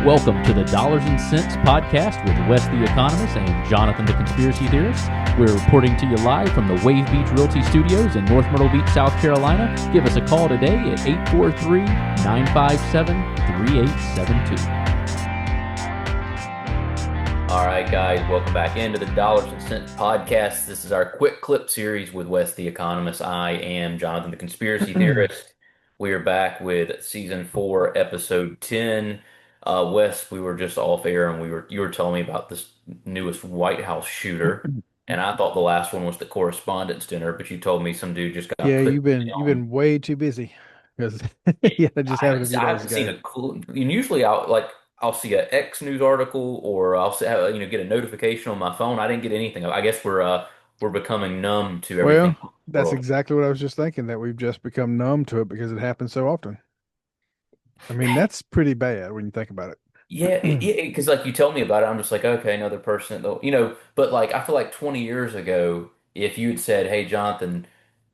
Welcome to the Dollars and Cents podcast with Wes the Economist and Jonathan the Conspiracy Theorist. We're reporting to you live from the Wave Beach Realty Studios in North Myrtle Beach, South Carolina. Give us a call today at 843-957-3872. All right, guys, welcome back into the Dollars and Cents podcast. This is our quick clip series with Wes the Economist. I am Jonathan the Conspiracy Theorist. We are back with season 4, episode 10. Wes, we were just off air and you were telling me about this newest White House shooter, and I thought the last one was the Correspondents' Dinner, but you told me some dude just got Yeah, put you've down. been way too busy because yeah, that just happened a few I days haven't seen ago. a clue. And usually I'll see a X news article or get a notification on my phone. I didn't get anything. I guess we're becoming numb to everything Well, in the that's world. exactly what I was just thinking, that we've just become numb to it because it happens so often. I mean, that's pretty bad when you think about Yeah, it. because like you tell me about it, I'm just like, okay, another person, though, But like, I feel like 20 years ago, if you had said, "Hey, Jonathan,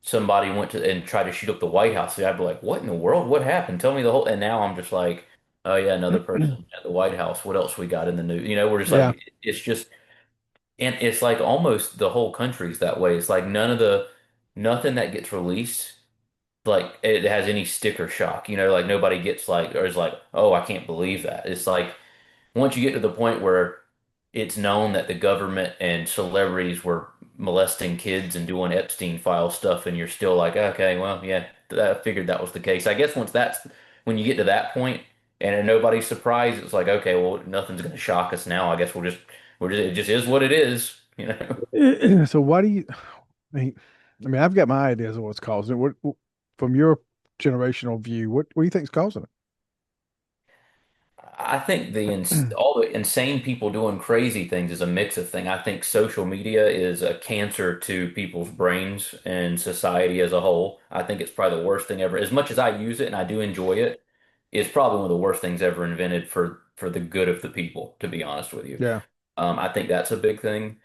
somebody went to and tried to shoot up the White House," I'd be like, "What in the world? What happened? Tell me the whole." And now I'm just like, "Oh yeah, another person at the White House. What else we got in the news?" We're just Yeah, like, it's just, and it's like almost the whole country's that way. It's like nothing that gets released, like it has any sticker shock. Like nobody gets like or is like, "Oh, I can't believe that." It's like once you get to the point where it's known that the government and celebrities were molesting kids and doing Epstein file stuff, and you're still like, okay, well, yeah, I figured that was the case. I guess when you get to that point and nobody's surprised, it's like, okay, well, nothing's going to shock us now. I guess it just is what it is. So why do you? I mean, I've got my ideas of what's causing it. From your generational view, what do you think is causing I think it? all the insane people doing crazy things is a mix of things. I think social media is a cancer to people's brains and society as a whole. I think it's probably the worst thing ever. As much as I use it and I do enjoy it, it's probably one of the worst things ever invented for the good of the people, to be honest with you. Yeah, I think that's a big thing.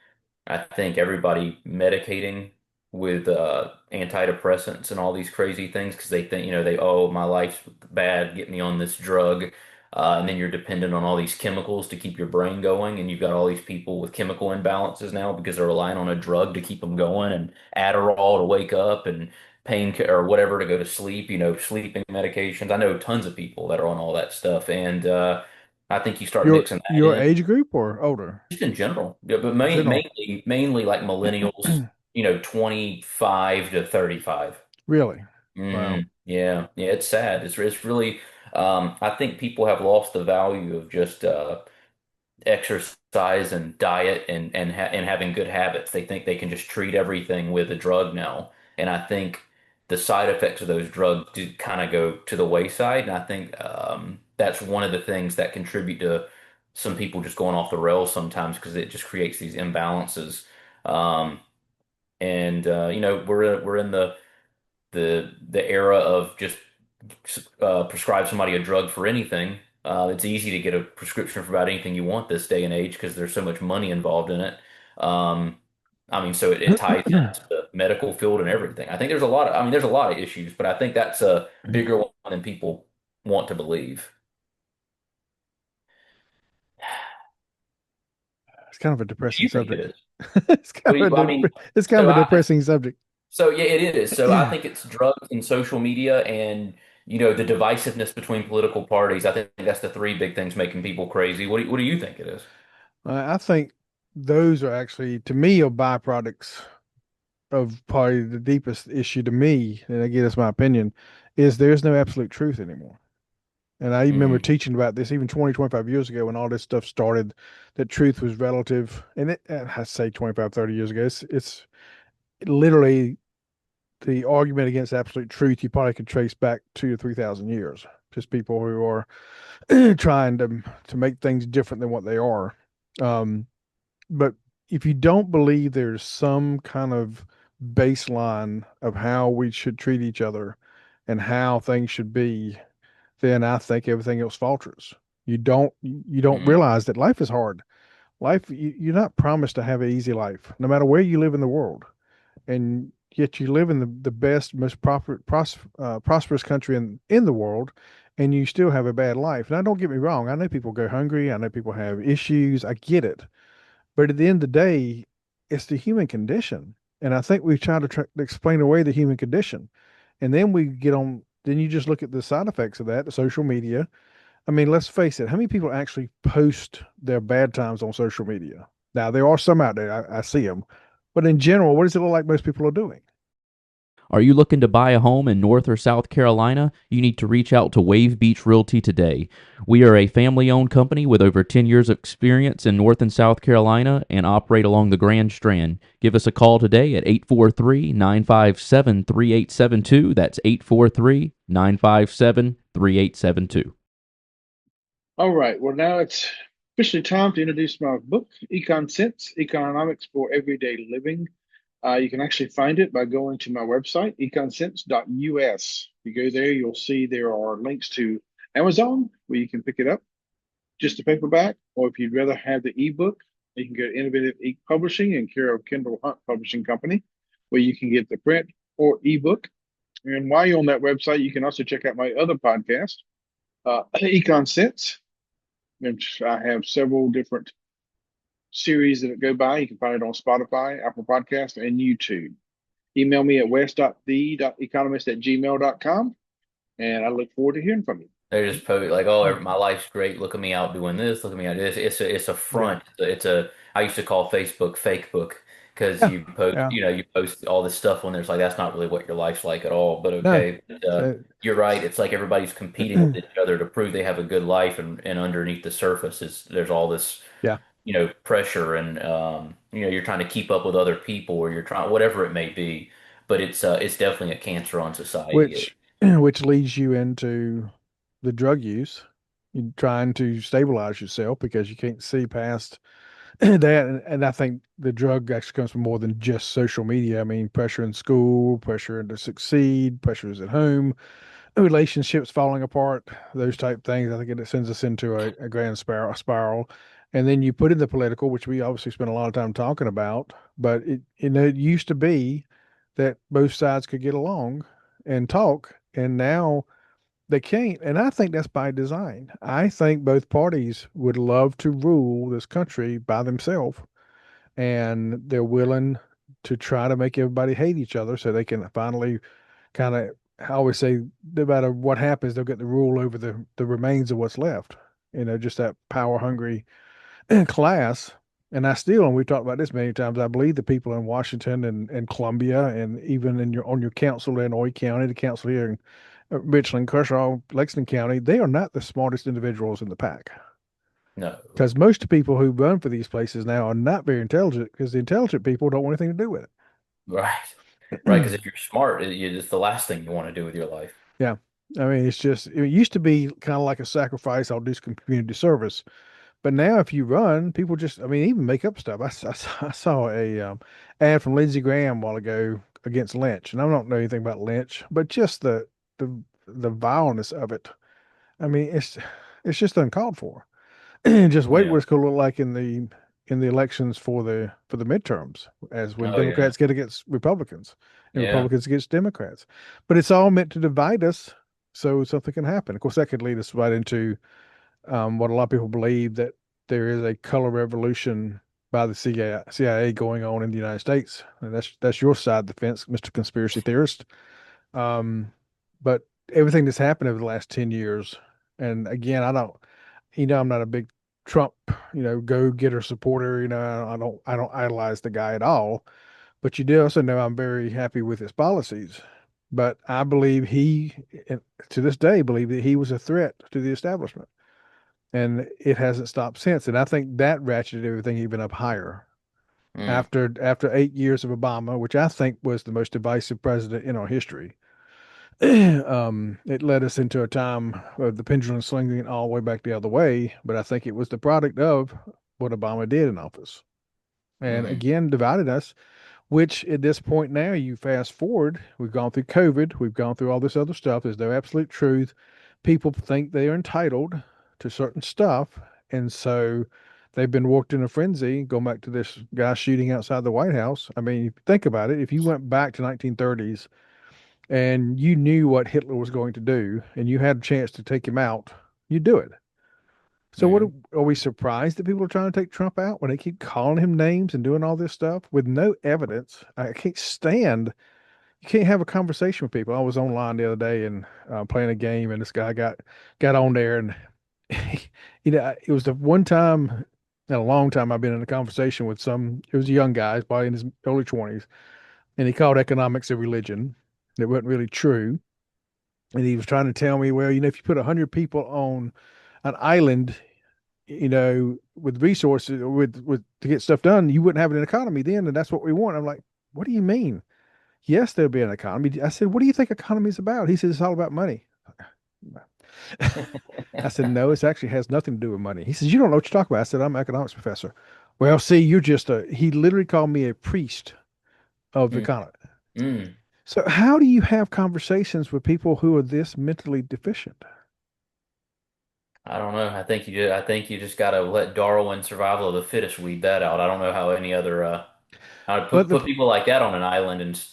I think everybody medicating with antidepressants and all these crazy things because they think, oh, my life's bad, get me on this drug. And then you're dependent on all these chemicals to keep your brain going. And you've got all these people with chemical imbalances now because they're relying on a drug to keep them going and Adderall to wake up and pain or whatever to go to sleep, sleeping medications. I know tons of people that are on all that stuff. And I think you start mixing that your in age group or older? just in general. Yeah, but General, mainly like millennials, 25 to 35. really? Wow. Yeah, yeah, it's sad. It's really I think people have lost the value of just exercise and diet and having good habits. They think they can just treat everything with a drug now. And I think the side effects of those drugs do kind of go to the wayside. And I think that's one of the things that contribute to some people just going off the rails sometimes because it just creates these imbalances. Um, and we're in the era of just prescribe somebody a drug for anything. It's easy to get a prescription for about anything you want this day and age because there's so much money involved in it. Um, I mean, so it ties into the medical field and everything. I think there's a lot of issues, but I think that's a bigger one than people want to believe. It's kind of a What do depressing you think it subject. is? It's What kind do you, of I mean, it's kind so of a I, depressing subject. so yeah, it is. So I think it's drugs and social media and the divisiveness between political parties. I think that's the three big things making people crazy. What do you think it is? I think those are actually, to me, are byproducts of probably the deepest issue to me, and again, it's my opinion, is there's no absolute truth anymore. And I remember Mm, teaching about this even 20, 25 years ago when all this stuff started, that truth was relative. And I say 25, 30 years ago, it's literally the argument against absolute truth you probably could trace back 2 to 3,000 years. Just people who are trying to make things different than what they are. Um, but if you don't believe there's some kind of baseline of how we should treat each other and how things should be, then I think everything else falters. You don't mm, realize that life is hard. You're not promised to have an easy life, no matter where you live in the world, and yet you live in the best, most prosperous country in the world, and you still have a bad life. Now, don't get me wrong. I know people go hungry. I know people have issues. I get it. But at the end of the day, it's the human condition. And I think we try to explain away the human condition. And then we get on, then you just look at the side effects of that, the social media. I mean, let's face it, how many people actually post their bad times on social media? Now, there are some out there, I see them. But in general, what does it look like most people are doing? Are you looking to buy a home in North or South Carolina? You need to reach out to Wave Beach Realty today. We are a family owned company with over 10 years of experience in North and South Carolina and operate along the Grand Strand. Give us a call today at 843 957 3872. That's 843 957 3872. All right. Well, now it's officially time to introduce my book, Econ Sense, Economics for Everyday Living. You can actually find it by going to my website, econsense.us. If you go there, you'll see there are links to Amazon where you can pick it up, just a paperback, or if you'd rather have the ebook, you can go to Innovative Ink Publishing and care of Kendall Hunt Publishing Company, where you can get the print or ebook. And while you're on that website, you can also check out my other podcast, Econ Sense, which I have several different series that go by. You can find it on Spotify, Apple Podcast, and YouTube. Email me at west.the.economist@gmail.com, and I look forward to hearing from you. They're just like, oh, Oh, my life's great. Look at me out doing this. Look at me out. It's a yeah. front. I used to call Facebook fake book because Yeah. you post, Yeah. you post all this stuff on there. It's like that's not really what your life's like at all. But No. okay, So, you're right. It's like everybody's competing with each other to prove they have a good life, and underneath the surface is there's all this, yeah. pressure, and you're trying to keep up with other people, or you're trying whatever it may be. But it's definitely a cancer on society. Which leads you into the drug use. You're trying to stabilize yourself because you can't see past that. And I think the drug actually comes from more than just social media. I mean, pressure in school, pressure to succeed, pressures at home, relationships falling apart, those type things. I think it sends us into a grand spiral. And then you put in the political, which we obviously spent a lot of time talking about, but it used to be that both sides could get along and talk, and now they can't. And I think that's by design. I think both parties would love to rule this country by themselves, and they're willing to try to make everybody hate each other so they can finally kind of, I always say, no matter what happens, they'll get the rule over the remains of what's left. Just that power hungry class. And I still, and we've talked about this many times, I believe the people in Washington and Columbia, and even in your on your council in Horry County, the council here in Richland, Kershaw, Lexington County, they are not the smartest individuals in the pack. No. Because most people who run for these places now are not very intelligent because the intelligent people don't want anything to do with Right. Right. Because it. if you're smart, it's the last thing you want to do with your life. Yeah. I mean, it's just, it used to be kind of like a sacrifice. I'll do some community service. But now, if you run, people just, I mean, even make up stuff. I saw a ad from Lindsey Graham a while ago against lynch, and I don't know anything about lynch, but just the the vileness of it. I mean, it's just uncalled for. Just wait what Yeah. it's going to look like in the elections for the midterms, as when Oh, yeah. Democrats get against Republicans and Yeah. Republicans against Democrats. But it's all meant to divide us so something can happen. Of course, that could lead us right into what a lot of people believe, that there is a color revolution by the CIA going on in the United States, and that's your side of the fence, Mr. Conspiracy Theorist. Um, but everything that's happened over the last 10 years, and again, I don't, I'm not a big Trump, go getter supporter. I don't idolize the guy at all. But you do also know I'm very happy with his policies. But I believe and to this day, believe that he was a threat to the establishment, and it hasn't stopped since. And I think that ratcheted everything even up higher Mm. after 8 years of Obama, which I think was the most divisive president in our history. It led us into a time of the pendulum swinging all the way back the other way. But I think it was the product of what Obama did in office, and Hmm. again divided us. Which at this point now, you fast forward, we've gone through COVID, we've gone through all this other stuff. There's no absolute truth. People think they are entitled to certain stuff, and so they've been worked in a frenzy. Going back to this guy shooting outside the White House. I mean, think about it. If you went back to 1930s and you knew what Hitler was going to do, and you had a chance to take him out, you do it. So what Mhm. are we surprised that people are trying to take Trump out when they keep calling him names and doing all this stuff with no evidence? I can't stand. You can't have a conversation with people. I was online the other day and playing a game, and this guy got on there, and it was the one time in a long time I've been in a conversation with some. It was a young guy, probably in his early 20s, and he called economics a religion. It wasn't really true, and he was trying to tell me, well, if you put 100 people on an island, with resources, with to get stuff done, you wouldn't have an economy then, and that's what we want. I'm like, what do you mean? Yes, there'll be an economy. I said, what do you think economy is about? He said, it's all about money. I said, no, it actually has nothing to do with money. He says, you don't know what you're talking about. I said, I'm an economics professor. Well, see, you're just he literally called me a priest of Mm. economy. Mm. So how do you have conversations with people who are this mentally deficient? I don't know. I think you just gotta let Darwin survival of the fittest weed that out. I don't know how any other how to But put people like that on an island and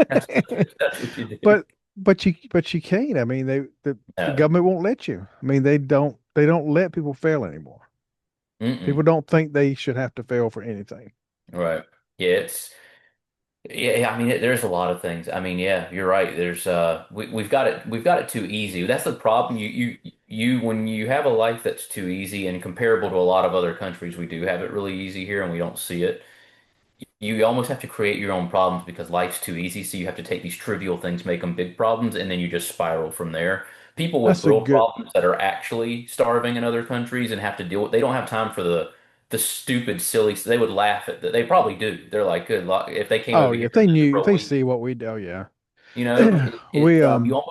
that's what you do. but but you can't. I mean, the No. government won't let you. I mean, they don't let people fail anymore. People Mm-mm. don't think they should have to fail for anything. Right. Yeah, I mean there's a lot of things. I mean, yeah, you're right. There's we've got it too easy. That's the problem. You when you have a life that's too easy and comparable to a lot of other countries, we do have it really easy here and we don't see it. You almost have to create your own problems because life's too easy. So you have to take these trivial things, make them big problems, and then you just spiral from there. People with That's a real good. problems that are actually starving in other countries and have to deal with, they don't have time for the stupid, silly. They would laugh at that. They probably do. They're like, good luck if they came Oh over yeah, here if they just knew, for if a they week. see what we do, oh yeah. You know, We you almost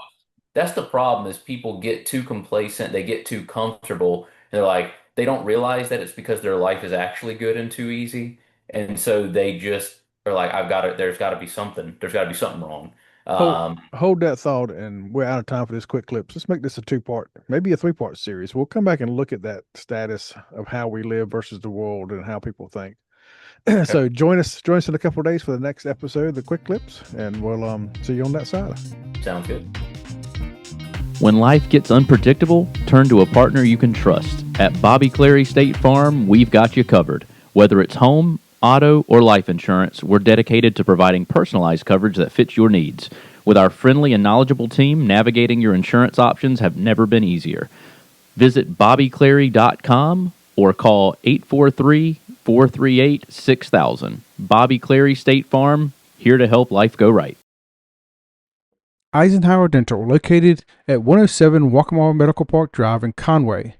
that's the problem is people get too complacent, they get too comfortable. They're like they don't realize that it's because their life is actually good and too easy, and so they just are like, I've got to. There's got to be something. There's got to be something wrong. hold Um, hold that thought, and we're out of time for this quick clip. Let's make this a two-part, maybe a three-part series. We'll come back and look at that status of how we live versus the world and how people think. okay, So join us in a couple of days for the next episode of the quick clips, and we'll see you on that side. sounds good. When life gets unpredictable, turn to a partner you can trust. At Bobby Clary State Farm, we've got you covered. Whether it's home, auto, or life insurance, we're dedicated to providing personalized coverage that fits your needs. With our friendly and knowledgeable team, navigating your insurance options have never been easier. Visit bobbyclary.com or call 843-438-6000. Bobby Clary State Farm, here to help life go right. Eisenhower Dental, located at 107 Waccamaw Medical Park Drive in Conway,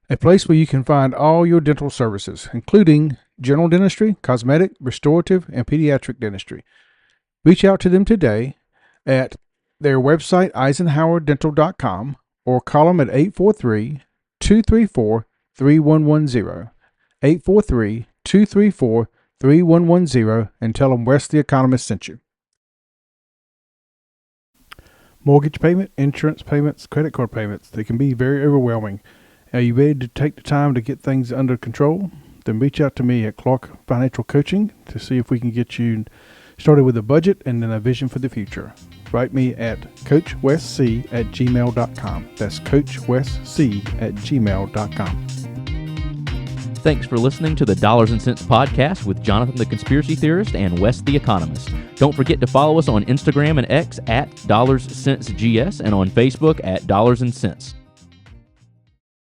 a place where you can find all your dental services, including general dentistry, cosmetic, restorative, and pediatric dentistry. Reach out to them today at their website, eisenhowerdental.com, or call them at 843-234-3110, 843-234-3110, and tell them Wes the Economist sent you. Mortgage payment, insurance payments, credit card payments, they can be very overwhelming. Are you ready to take the time to get things under control? Then reach out to me at Clark Financial Coaching to see if we can get you started with a budget and then a vision for the future. Write me at coachwesc@gmail.com. That's coachwesc@gmail.com. Thanks for listening to the Dollars and Cents podcast with Jonathan the Conspiracy Theorist and Wes the Economist. Don't forget to follow us on Instagram and X at DollarsCentsGS and on Facebook at Dollars and Cents.